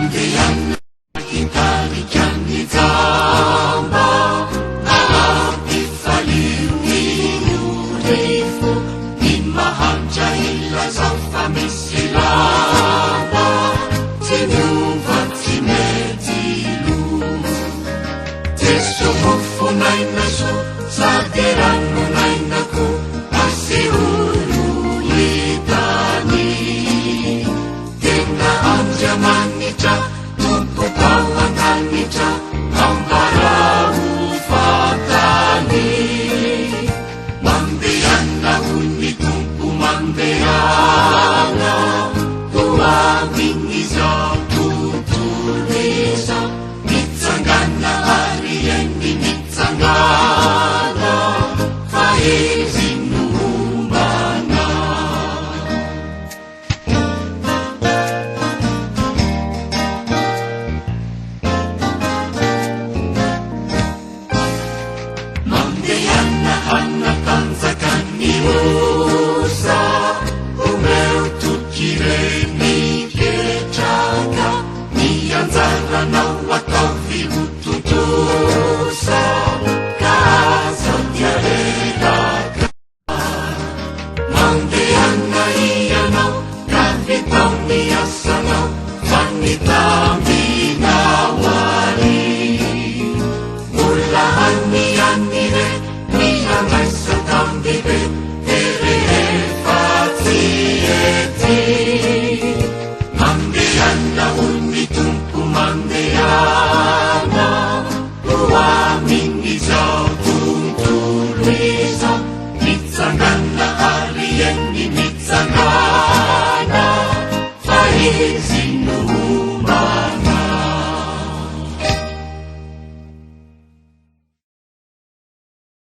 Mandehan italikan ni tamba Alapifaliw ni Urefo Imahangjaila za famisilada Tinuvat si Medilu Teso hofonay na su Sa teranunay na ko Asiululitani Tengaan jamanita Tupo pawanganita Ang baraufatani Mandehan na unitong pumandeana Tuwaging isa tutulisa Mitsangana arien ni mitsangana Faizin numbana Mandehan na hanatan sa kaniusa Umeu tukire ni kechaka Nianzara na wakavi ututusa Kaza diarega Mandehan na iyanaw Kahitaw niyasanaw Panitang binawari Mulahan niyan nire Niyangay sa tambibe Tere fazieti Mandehan na unitong pumandeana Uwaming isaw tuntulisa Mitsangana arien ni mitsangana Faiz